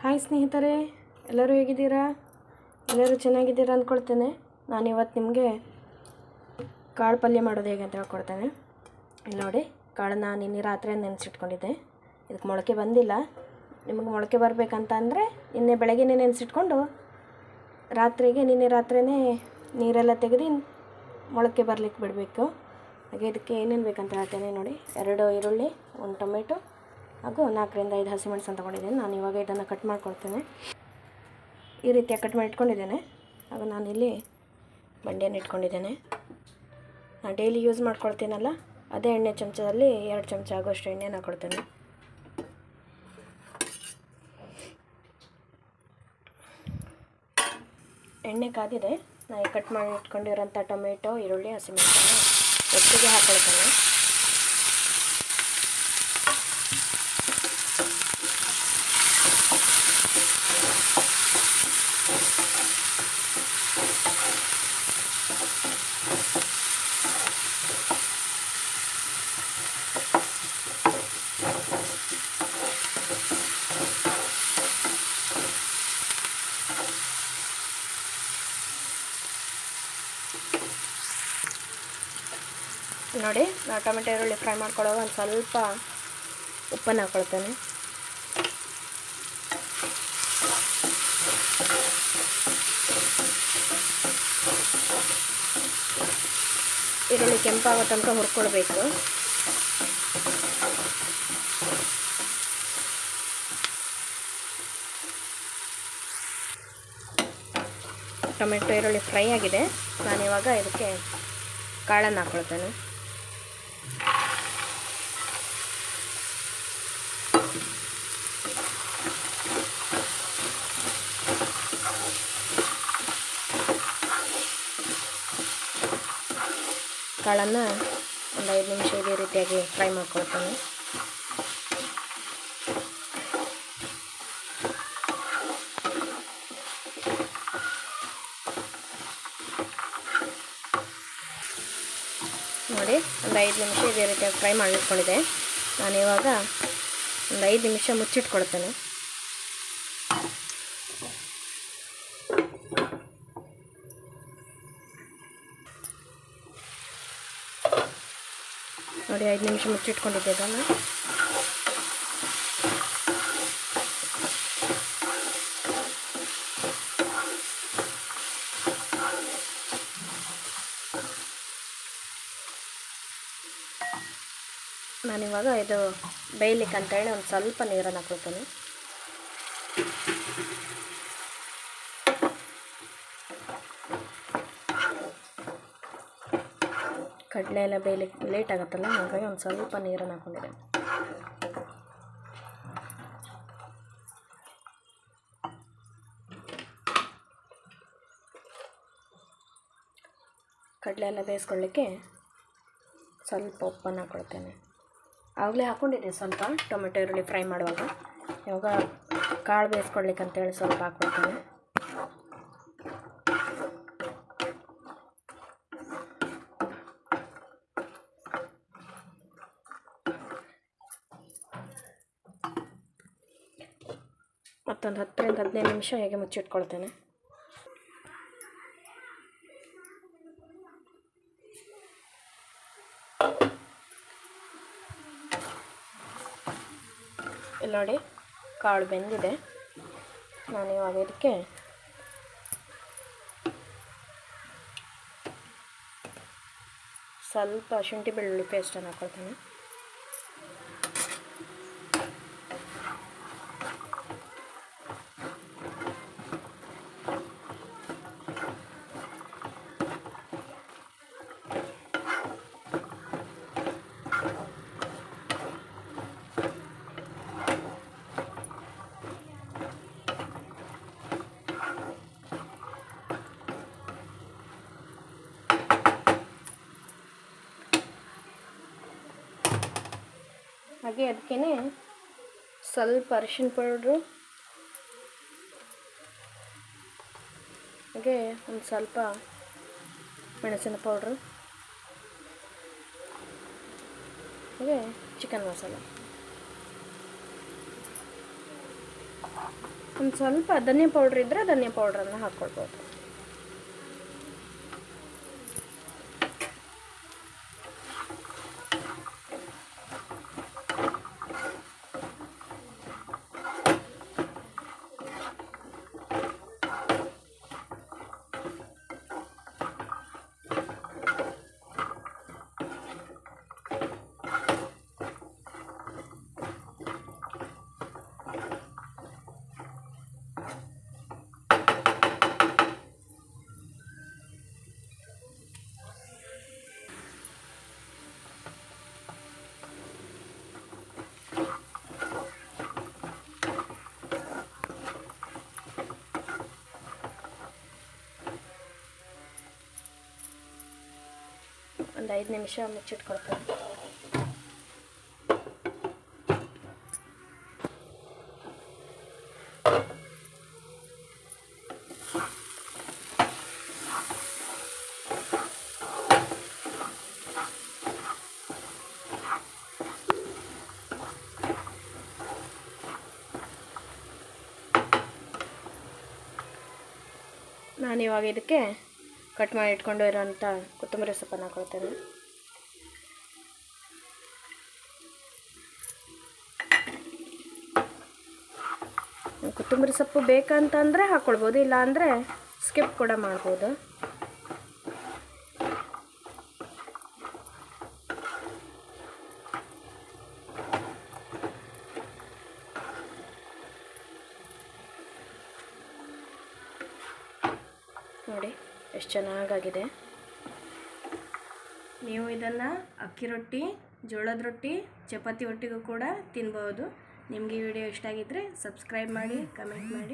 Hi ಸ್ನೇಹಿತರೆ, ಎಲ್ಲರೂ ಹೇಗಿದ್ದೀರಾ? ಎಲ್ಲರೂ ಚೆನ್ನಾಗಿದ್ದೀರಾ ಅಂದ್ಕೊಳ್ತೇನೆ. ನಾನಿವತ್ತು ನಿಮಗೆ ಕಾಳು ಪಲ್ಯ ಮಾಡೋದು ಹೇಗೆ ಅಂತ ಹೇಳ್ಕೊಡ್ತೇನೆ. ಇಲ್ಲಿ ನೋಡಿ, ಕಾಳನ್ನ ನಿನ್ನೆ ರಾತ್ರಿ ನೆನೆಸಿಟ್ಕೊಂಡಿದ್ದೆ. ಇದಕ್ಕೆ ಮೊಳಕೆ ಬಂದಿಲ್ಲ. ನಿಮಗೆ ಮೊಳಕೆ ಬರಬೇಕಂತ ಅಂದರೆ ನಿನ್ನೆ ಬೆಳಗ್ಗೆನೇ ನೆನೆಸಿಟ್ಕೊಂಡು ನಿನ್ನೆ ರಾತ್ರಿಯೇ ನೀರೆಲ್ಲ ತೆಗೆದು ಮೊಳಕೆ ಬರಲಿಕ್ಕೆ ಬಿಡಬೇಕು. ಹಾಗೆ ಇದಕ್ಕೆ ಏನೇನು ಬೇಕಂತ ಹೇಳ್ತೇನೆ ನೋಡಿ. 2 ಈರುಳ್ಳಿ, 1 ಟೊಮೆಟೊ ಹಾಗೂ 4 ರಿಂದ 5 ಹಸಿಮೆಣಸನ್ನು ತೊಗೊಂಡಿದ್ದೇನೆ. ನಾನು ಇವಾಗ ಇದನ್ನು ಕಟ್ ಮಾಡ್ಕೊಳ್ತೇನೆ. ಈ ರೀತಿಯಾಗಿ ಕಟ್ ಮಾಡಿ ಇಟ್ಕೊಂಡಿದ್ದೇನೆ. ಹಾಗೂ ನಾನಿಲ್ಲಿ ಬಂಡೆಯನ್ನು ಇಟ್ಕೊಂಡಿದ್ದೇನೆ. ನಾನು ಡೈಲಿ ಯೂಸ್ ಮಾಡ್ಕೊಳ್ತೀನಲ್ಲ, ಅದೇ ಎಣ್ಣೆ ಚಮಚದಲ್ಲಿ 2 ಚಮಚ ಆಗುವಷ್ಟು ಎಣ್ಣೆನ ಹಾಕ್ಕೊಳ್ತೇನೆ. ಎಣ್ಣೆ ಕಾದಿದೆ. ನಾನು ಕಟ್ ಮಾಡಿ ಇಟ್ಕೊಂಡಿರೋಂಥ ಟೊಮೆಟೊ, ಈರುಳ್ಳಿ, ಹಸಿಮೆಣಸನ್ನು ಒಟ್ಟಿಗೆ ಹಾಕ್ಕೊಳ್ತೇನೆ. ನೋಡಿ, ನಾನು ಟೊಮೆಟೊ ಈರುಳ್ಳಿ ಫ್ರೈ ಮಾಡ್ಕೊಳ್ಳೋವಾಗ ಒಂದು ಸ್ವಲ್ಪ ಉಪ್ಪನ್ನು ಹಾಕ್ಕೊಳ್ತೇನೆ. ಈರುಳ್ಳಿ ಕೆಂಪಾಗೋ ತನಕ ಹುರ್ಕೊಳ್ಬೇಕು. ಟೊಮೆಟೊ ಈರುಳ್ಳಿ ಫ್ರೈ ಆಗಿದೆ. ನಾನಿವಾಗ ಇದಕ್ಕೆ ಕಾಳನ್ನು ಹಾಕ್ಕೊಳ್ತೇನೆ. ಕಾಳನ್ನು ಒಂದು 5 ನಿಮಿಷ ಇದೇ ರೀತಿಯಾಗಿ ಫ್ರೈ ಮಾಡ್ಕೊಳ್ತೇನೆ. ನೋಡಿ, ಒಂದು 5 ನಿಮಿಷ ಇದೇ ರೀತಿಯಾಗಿ ಫ್ರೈ ಮಾಡಿಟ್ಕೊಂಡಿದ್ದೆ. ನಾನಿವಾಗ ಒಂದು 5 ನಿಮಿಷ ಮುಚ್ಚಿಟ್ಕೊಳ್ತೇನೆ. ನೋಡಿ, 5 ನಿಮಿಷ ಮುಚ್ಚಿಟ್ಕೊಂಡಿದ್ದೆ ಅದನ್ನು. ನಾನಿವಾಗ ಇದು ಬೇಯಲಿಕ್ಕೆ ಅಂತೇಳಿ ಒಂದು ಸ್ವಲ್ಪ ನೀರನ್ನು ಹಾಕ್ಕೊಳ್ತೇನೆ. ಕಡಲೆ ಎಲ್ಲ ಬೇಯಲಿಕ್ಕೆ ಲೇಟ್ ಆಗುತ್ತಲ್ಲ, ಹಾಗಾಗಿ ಒಂದು ಸ್ವಲ್ಪ ನೀರನ್ನು ಹಾಕ್ಕೊಂಡಿದ್ದೇನೆ. ಕಡಲೆ ಎಲ್ಲ ಬೇಯಿಸ್ಕೊಳ್ಳಿಕ್ಕೆ ಸ್ವಲ್ಪ ಉಪ್ಪನ್ನು ಹಾಕ್ಕೊಳ್ತೇನೆ. ಆವಾಗಲೇ ಹಾಕ್ಕೊಂಡಿದ್ದೆ ಸ್ವಲ್ಪ ಟೊಮೆಟೊ ಈರುಳ್ಳಿ ಫ್ರೈ ಮಾಡುವಾಗ. ಇವಾಗ ಕಾಳು ಬೇಯಿಸ್ಕೊಳ್ಲಿಕ್ಕೆ ಅಂತೇಳಿ ಸ್ವಲ್ಪ ಹಾಕ್ಕೊಳ್ತೇನೆ. ಮತ್ತೊಂದು 10 ರಿಂದ 15 ನಿಮಿಷ ಹೇಗೆ ಮುಚ್ಚಿಟ್ಕೊಳ್ತೇನೆ. ಇಲ್ಲಿ ನೋಡಿ, ಕಾಳು ಬೆಂದಿದೆ. ನಾನಿವಾಗ ಇದಕ್ಕೆ ಸ್ವಲ್ಪ ಶುಂಠಿ ಬೆಳ್ಳುಳ್ಳಿ ಪೇಸ್ಟನ್ನು ಹಾಕ್ಕೊಳ್ತೇನೆ. ಹಾಗೆ ಅದಕ್ಕೇ ಸ್ವಲ್ಪ ಅರಿಶಿನ ಪೌಡ್ರು, ಹಾಗೆ ಒಂದು ಸ್ವಲ್ಪ ಮೆಣಸಿನ ಪೌಡ್ರು, ಹಾಗೆ ಚಿಕನ್ ಮಸಾಲ. ಒಂದು ಸ್ವಲ್ಪ ಧನಿಯಾ ಪೌಡ್ರ್ ಇದ್ದರೆ ಧನಿಯಾ ಪೌಡ್ರನ್ನು ಹಾಕ್ಕೊಳ್ಬೋದು. ಒಂದು 5 ನಿಮಿಷ ಮುಚ್ಚಿಟ್ಕೊಳ್ತೀನಿ. ನಾನಿವಾಗ ಇದಕ್ಕೆ ಕಟ್ ಮಾಡಿ ಇಟ್ಕೊಂಡು ಇರೋಂಥ ಕೊತ್ತಂಬರಿ ಸೊಪ್ಪನ್ನು ಹಾಕೊಳ್ತೇನೆ. ಕೊತ್ತಂಬರಿ ಸೊಪ್ಪು ಬೇಕಂತಂದರೆ ಹಾಕ್ಕೊಳ್ಬೋದು, ಇಲ್ಲ ಅಂದರೆ ಸ್ಕಿಪ್ ಕೂಡ ಮಾಡ್ಬೋದು. ನೋಡಿ ಎಷ್ಟು ಚೆನ್ನಾಗಾಗಿದೆ. ನೀವು ಇದನ್ನು ಅಕ್ಕಿ ರೊಟ್ಟಿ, ಜೋಳದ ರೊಟ್ಟಿ, ಚಪಾತಿ ಒಟ್ಟಿಗೂ ಕೂಡ ತಿನ್ಬೋದು. ನಿಮಗೆ ಈ ವಿಡಿಯೋ ಇಷ್ಟ ಆಗಿದ್ದರೆ ಸಬ್ಸ್ಕ್ರೈಬ್ ಮಾಡಿ, ಕಮೆಂಟ್ ಮಾಡಿ.